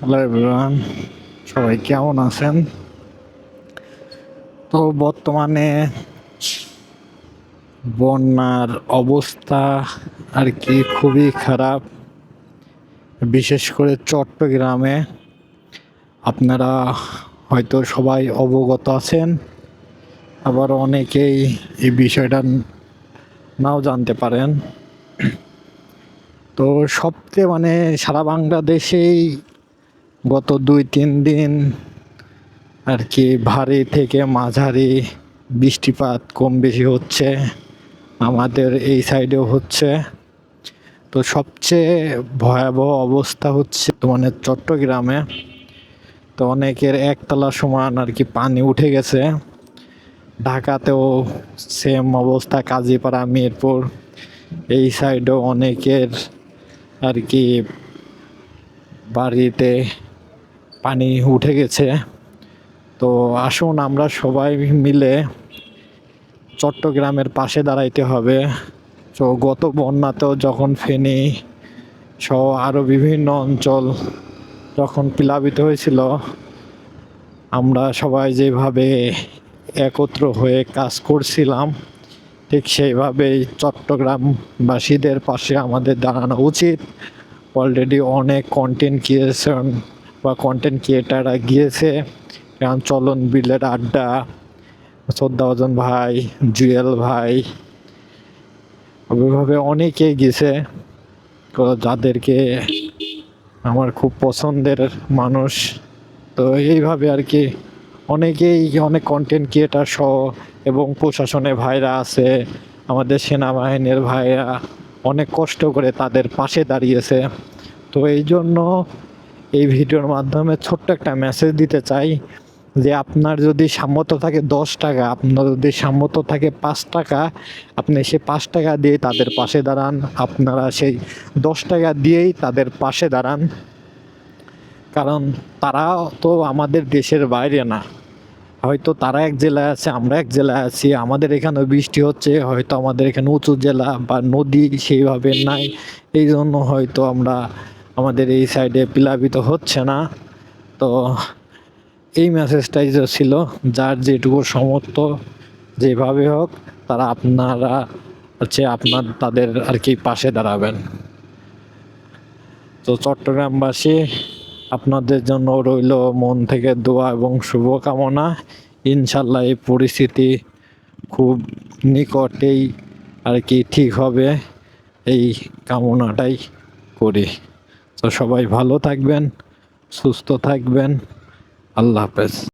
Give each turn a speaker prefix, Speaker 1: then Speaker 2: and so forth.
Speaker 1: Hello everyone, সবাই কেমন আছেন? তো বর্তমানে বন্যার অবস্থা আর কি খুবই খারাপ, বিশেষ করে চট্টগ্রামে। আপনারা হয়তো সবাই অবগত আছেন, আবার অনেকেই এই বিষয়টা নাও জানতে পারেন। তো সবচেয়ে সারা বাংলাদেশেই গত 2-3 দিন আর কি ভারী থেকে মাঝারি বৃষ্টিপাত কম বেশি হচ্ছে, আমাদের এই সাইডেও হচ্ছে। তো সবচেয়ে ভয়াবহ অবস্থা হচ্ছে চট্টগ্রামে। তো অনেকের একতলা সমান আর কি পানি উঠে গেছে। ঢাকাতেও সেম অবস্থা, কাজীপাড়া, মিরপুর এই সাইডেও অনেকের আর কি বাড়িতে পানি উঠে গেছে। তো আসুন আমরা সবাই মিলে চট্টগ্রামের পাশে দাঁড়াইতে হবে। তো গত বন্যাতেও যখন ফেনী সহ আরও বিভিন্ন অঞ্চল যখন প্লাবিত হয়েছিল, আমরা সবাই যেভাবে একত্র হয়ে কাজ করছিলাম, ঠিক সেইভাবেই চট্টগ্রামবাসীদের পাশে আমাদের দাঁড়ানো উচিত। অলরেডি অনেক কন্টেন্ট ক্রিয়েটাররা গিয়েছে, যেমন চলন বিলের আড্ডা, শ্রদ্ধাভাজন ভাই, জুয়েল ভাই, ওইভাবে অনেকেই গেছে, যাদেরকে আমার খুব পছন্দের মানুষ। তো এইভাবে আর কি অনেক কন্টেন্ট ক্রিয়েটার সহ এবং প্রশাসনের ভাইরা আছে, আমাদের সেনাবাহিনীর ভাইরা অনেক কষ্ট করে তাদের পাশে দাঁড়িয়েছে। তো এই জন্য এই ভিডিওর মাধ্যমে ছোট্ট একটা মেসেজ দিতে চাই যে আপনার যদি সামর্থ্য থাকে 10 টাকা, আপনার যদি সামর্থ্য থাকে 5 টাকা, আপনি সেই 5 টাকা দিয়ে তাদের পাশে দাঁড়ান। আপনারা সেই 10 টাকা দিয়েই তাদের পাশে দাঁড়ান, কারণ তারা তো আমাদের দেশের বাইরে না। হয়তো তারা এক জেলায় আছে, আমরা এক জেলায় আছি, আমাদের এখানে বৃষ্টি হচ্ছে, হয়তো আমাদের এখানে উঁচু জেলা বা নদী সেইভাবে নাই, এই জন্য হয়তো আমাদের এই সাইডে প্লাবিত হচ্ছে না। তো এই মেসেজটাই যে ছিল, যার যেটুকু সামর্থ্য যেভাবে হোক আপনারা তাদের আর কি পাশে দাঁড়াবেন। তো চট্টগ্রামবাসী, আপনাদের জন্য রইল মন থেকে দোয়া এবং শুভকামনা। ইনশাল্লাহ এই পরিস্থিতি খুব নিকটেই আর কি ঠিক হবে, এই কামনাটাই করি। তো সবাই ভালো থাকবেন, সুস্থ থাকবেন। আল্লাহ হাফেজ।